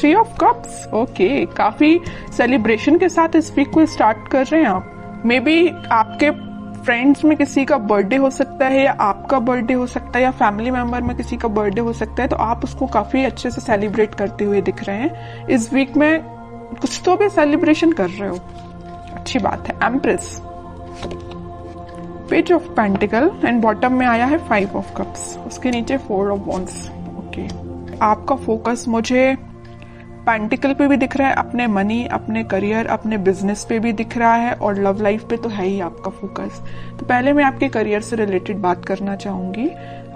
3 of cups, okay, काफी celebration के साथ इस वीक को स्टार्ट कर रहे हैं आप। मे बी आपके फ्रेंड्स में किसी का बर्थडे हो सकता है, या आपका बर्थडे हो सकता है, या फैमिली मेंबर में किसी का बर्थडे हो सकता है, तो आप उसको काफी अच्छे से सेलिब्रेट करते हुए दिख रहे हैं। इस वीक में कुछ तो भी सेलिब्रेशन कर रहे हो, अच्छी बात है। Empress, page of pentacle and bottom में आया है 5 ऑफ कप्स, उसके नीचे 4 ऑफ वॉन्ड्स। ओके, आपका फोकस मुझे पेंटिकल पे भी दिख रहा है, अपने मनी, अपने करियर, अपने बिजनेस पे भी दिख रहा है, और लव लाइफ पे तो है ही आपका फोकस। तो पहले मैं आपके करियर से रिलेटेड बात करना चाहूंगी।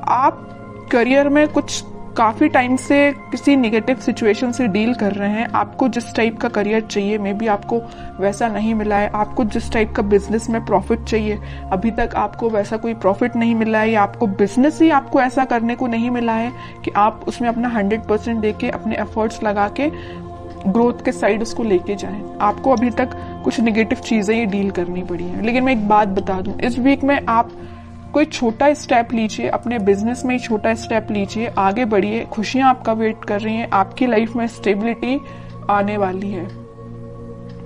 आप करियर में कुछ काफी टाइम से किसी नेगेटिव सिचुएशन से डील कर रहे हैं। आपको जिस टाइप का करियर चाहिए, मे बी आपको वैसा नहीं मिला है। आपको जिस टाइप का बिजनेस में प्रॉफिट चाहिए, अभी तक आपको वैसा कोई प्रॉफिट नहीं मिला है, या आपको बिजनेस ही आपको ऐसा करने को नहीं मिला है कि आप उसमें अपना 100% देके, अपने एफर्ट्स लगा के ग्रोथ के साइड उसको लेके जाएं। आपको अभी तक कुछ नेगेटिव चीजें ही डील करनी पड़ी हैं। लेकिन मैं एक बात बता दूं, इस वीक में आप कोई छोटा स्टेप लीजिए, अपने बिजनेस में ही छोटा स्टेप लीजिए, आगे बढ़िए। खुशियां आपका वेट कर रही हैं, आपकी लाइफ में स्टेबिलिटी आने वाली है,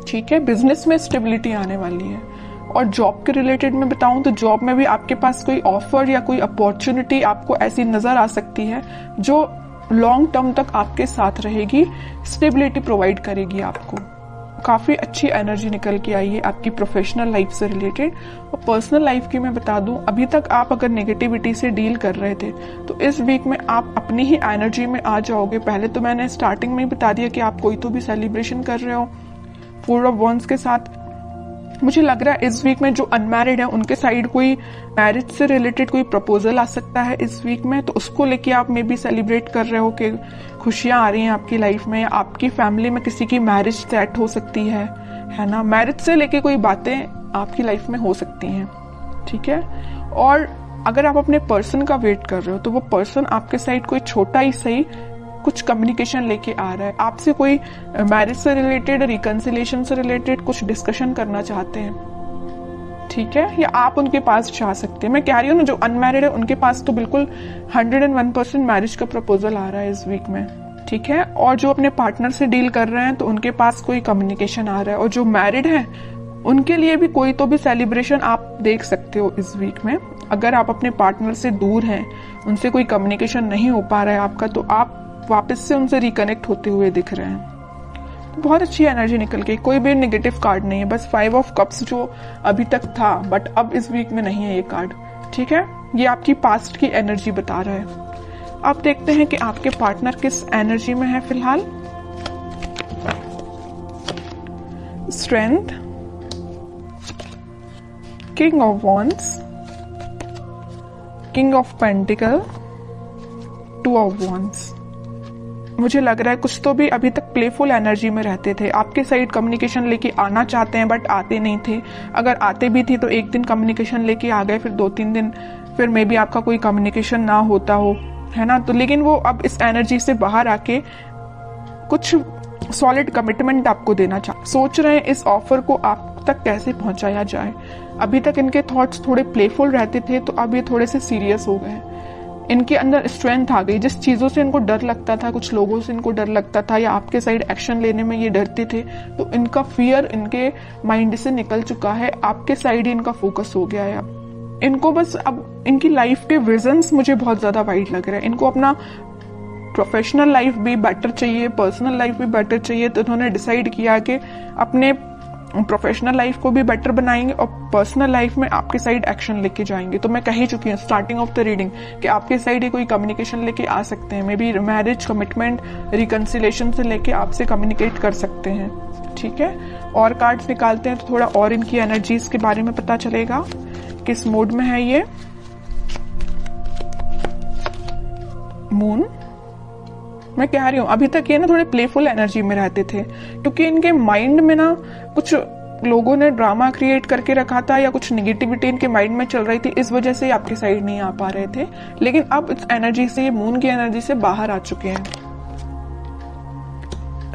ठीक है, बिजनेस में स्टेबिलिटी आने वाली है। और जॉब के रिलेटेड में बताऊं तो जॉब में भी आपके पास कोई ऑफर या कोई अपॉर्चुनिटी आपको ऐसी नजर आ सकती है जो लॉन्ग टर्म तक आपके साथ रहेगी, स्टेबिलिटी प्रोवाइड करेगी आपको। काफी अच्छी एनर्जी निकल के आई है आपकी प्रोफेशनल लाइफ से रिलेटेड। और पर्सनल लाइफ की मैं बता दूं, अभी तक आप अगर नेगेटिविटी से डील कर रहे थे तो इस वीक में आप अपनी ही एनर्जी में आ जाओगे। पहले तो मैंने स्टार्टिंग में ही बता दिया कि आप कोई तो भी सेलिब्रेशन कर रहे हो 4 ऑफ वॉन्ड्स के साथ। मुझे लग रहा है इस वीक में जो अनमैरिड है उनके साइड कोई मैरिज से रिलेटेड कोई प्रपोजल आ सकता है इस वीक में, तो उसको लेके आप मे बी सेलिब्रेट कर रहे हो कि खुशियां आ रही हैं आपकी लाइफ में। आपकी फैमिली में किसी की मैरिज सेट हो सकती है ना। मैरिज से लेके कोई बातें आपकी लाइफ में हो सकती हैं, ठीक है। और अगर आप अपने पर्सन का वेट कर रहे हो तो वो पर्सन आपके साइड कोई छोटा ही सही कुछ कम्युनिकेशन लेके आ रहा है, आपसे कोई मैरिज से रिलेटेड, रिकंसिलेशन से रिलेटेड कुछ डिस्कशन करना चाहते हैं, ठीक है, या आप उनके पास जा सकते हैं। मैं कह रही हूँ ना, जो अनमैरिड है उनके पास तो बिल्कुल 101% मैरिज का प्रपोजल आ रहा है इस वीक में, ठीक है। और जो अपने पार्टनर से डील कर रहे हैं तो उनके पास कोई कम्युनिकेशन आ रहा है। और जो मैरिड है उनके लिए भी कोई तो भी सेलिब्रेशन आप देख सकते हो इस वीक में। अगर आप अपने पार्टनर से दूर हैं, उनसे कोई कम्युनिकेशन नहीं हो पा रहा है आपका, तो आप वापस से उनसे रिकनेक्ट होते हुए दिख रहे हैं। तो बहुत अच्छी एनर्जी निकल गई, कोई भी नेगेटिव कार्ड नहीं है। बस 5 ऑफ कप्स जो अभी तक था बट अब इस वीक में नहीं है ये कार्ड, ठीक है। ये आपकी पास्ट की एनर्जी बता रहा है। अब देखते हैं कि आपके पार्टनर किस एनर्जी में है फिलहाल। Strength, king of wands, king of pentacle, 2 of wands. मुझे लग रहा है कुछ तो भी अभी तक प्लेफुल एनर्जी में रहते थे, आपके साइड कम्युनिकेशन लेके आना चाहते हैं बट आते नहीं थे। अगर आते भी थे तो एक दिन कम्युनिकेशन लेके आ गए, फिर 2-3 दिन फिर मे बी आपका कोई कम्युनिकेशन ना होता हो, है ना। तो लेकिन वो अब इस एनर्जी से बाहर आके कुछ सॉलिड कमिटमेंट आपको देना सोच रहे हैं। इस ऑफर को आप तक कैसे पहुंचाया जाए। अभी तक इनके थॉट्स थोड़े प्लेफुल रहते थे, तो अब ये थोड़े से सीरियस हो गए। इनके अंदर स्ट्रेंथ आ गई। जिस चीजों से इनको डर लगता था, कुछ लोगों से इनको डर लगता था, या आपके साइड एक्शन लेने में ये डरते थे, तो इनका फियर इनके माइंड से निकल चुका है। आपके साइड ही इनका फोकस हो गया है। अब इनको बस अब इनकी लाइफ के विजन्स मुझे बहुत ज्यादा वाइड लग रहा है। इनको अपना प्रोफेशनल लाइफ भी बेटर चाहिए, पर्सनल लाइफ भी बेटर चाहिए। तो उन्होंने डिसाइड किया कि अपने प्रोफेशनल लाइफ को भी बेटर बनाएंगे और पर्सनल लाइफ में आपके साइड एक्शन लेके जाएंगे। तो मैं कह ही चुकी हूँ स्टार्टिंग ऑफ द रीडिंग कि आपके साइड ही कोई कम्युनिकेशन लेके आ सकते हैं। May be marriage, commitment, reconciliation से लेके आपसे कम्युनिकेट कर सकते हैं, ठीक है। और कार्ड्स निकालते हैं तो थोड़ा और इनकी एनर्जीज के बारे में पता चलेगा, किस मूड में है ये। मून, मैं कह रही हूँ अभी तक ये ना थोड़े प्लेफुल एनर्जी में रहते थे, क्योंकि इनके माइंड में ना कुछ लोगों ने ड्रामा क्रिएट करके रखा था या कुछ निगेटिविटी इनके माइंड में चल रही थी, इस वजह से आपके साइड नहीं आ पा रहे थे। लेकिन अब इस एनर्जी से, ये मून की एनर्जी से बाहर आ चुके हैं।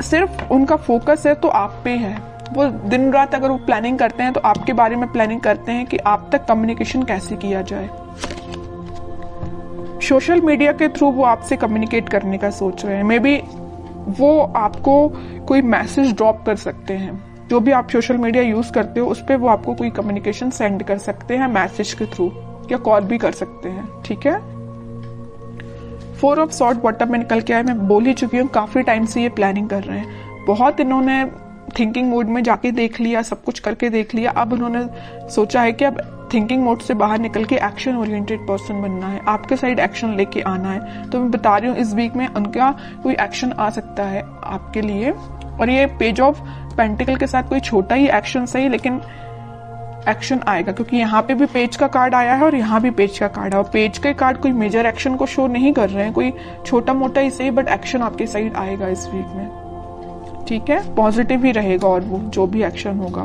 सिर्फ उनका फोकस है तो आप पे है। वो दिन रात अगर वो प्लानिंग करते हैं तो आपके बारे में प्लानिंग करते हैं कि आप तक कम्युनिकेशन कैसे किया जाए। सोशल मीडिया के थ्रू वो आपसे कम्युनिकेट करने का सोच रहे हैं। मे बी वो आपको कोई मैसेज ड्रॉप कर सकते हैं। जो भी आप सोशल मीडिया यूज करते हो उस पर वो आपको कोई कम्युनिकेशन सेंड कर सकते हैं मैसेज के थ्रू, या कॉल भी कर सकते हैं, ठीक है। 4 ऑफ सॉर्ड बॉटम में निकल के आया। मैं बोल ही चुकी हूँ काफी टाइम से ये प्लानिंग कर रहे हैं, बहुत इन्होंने थिंकिंग मोड में जाके देख लिया, सब कुछ करके देख लिया। अब उन्होंने सोचा है कि अब थिंकिंग मोड से बाहर निकल के एक्शन ओरिएंटेड पर्सन बनना है, आपके साइड एक्शन लेके आना है। तो मैं बता रही हूँ इस वीक में उनका कोई एक्शन आ सकता है आपके लिए। और ये पेज ऑफ पेंटिकल के साथ कोई छोटा ही एक्शन सही, लेकिन एक्शन आएगा, क्योंकि यहाँ पे भी पेज का कार्ड आया है और यहाँ भी पेज का कार्ड है। और पेज के कार्ड कोई मेजर एक्शन को शो नहीं कर रहे हैं, कोई छोटा मोटा ही सही, बट एक्शन आपके साइड आएगा इस वीक में, ठीक है। पॉजिटिव ही रहेगा और वो जो भी एक्शन होगा।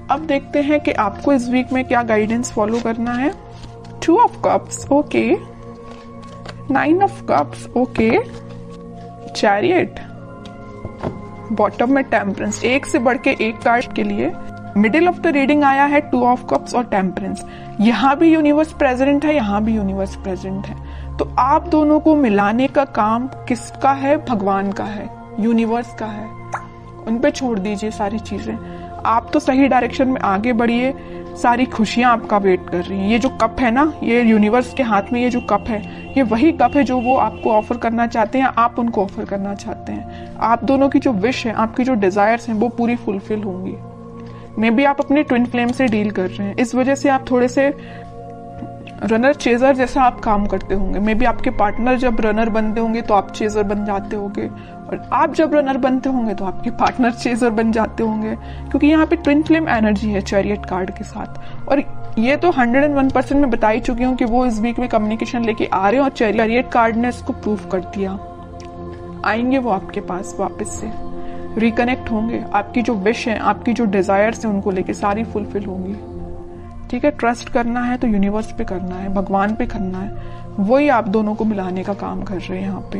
अब देखते हैं कि आपको इस वीक में क्या गाइडेंस फॉलो करना है। 2 of cups, okay. 9 of cups, okay. Chariot, bottom में टेम्परेंस, एक से बढ़ के एक कार्ड के लिए। मिडिल ऑफ द रीडिंग आया है 2 ऑफ कप्स और टेम्परेंस। यहाँ भी यूनिवर्स प्रेजेंट है, यहाँ भी यूनिवर्स प्रेजेंट है। तो आप दोनों को मिलाने का काम किसका है? भगवान का है, यूनिवर्स का है। उन पे छोड़ दीजिए सारी चीजें, आप तो सही डायरेक्शन में आगे बढ़िए। सारी खुशियां आपका वेट कर रही हैं। ये जो कप है ना, ये यूनिवर्स के हाथ में ये जो कप है, ये वही कप है जो वो आपको ऑफर करना चाहते हैं, आप उनको ऑफर करना चाहते हैं। आप दोनों की जो विश है, आपकी जो डिजायर्स हैं, वो पूरी फुलफिल होंगी। मे बी आप अपने ट्विन फ्लेम से डील कर रहे हैं, इस वजह से आप थोड़े से रनर चेजर जैसा आप काम करते होंगे। मे बी आपके पार्टनर जब रनर बनते होंगे तो आप चेजर बन जाते होंगे, और आप जब रनर बनते होंगे तो आपके पार्टनर चेजर बन जाते होंगे, क्योंकि यहाँ पे ट्विन फ्लेम एनर्जी है चैरियट कार्ड के साथ। और ये तो 101% में बता ही चुकी हूँ कि वो इस वीक में कम्युनिकेशन लेके आ रहे हैं, और चैरियट कार्ड ने इसको प्रूव कर दिया। आएंगे वो आपके पास वापस से, रिकनेक्ट होंगे। आपकी जो विश है, आपकी जो डिजायर्स है, उनको लेके सारी फुलफिल होंगी, ठीक है। ट्रस्ट करना है तो यूनिवर्स पे करना है, भगवान पे करना है, वही आप दोनों को मिलाने का काम कर रहे हैं यहाँ पे।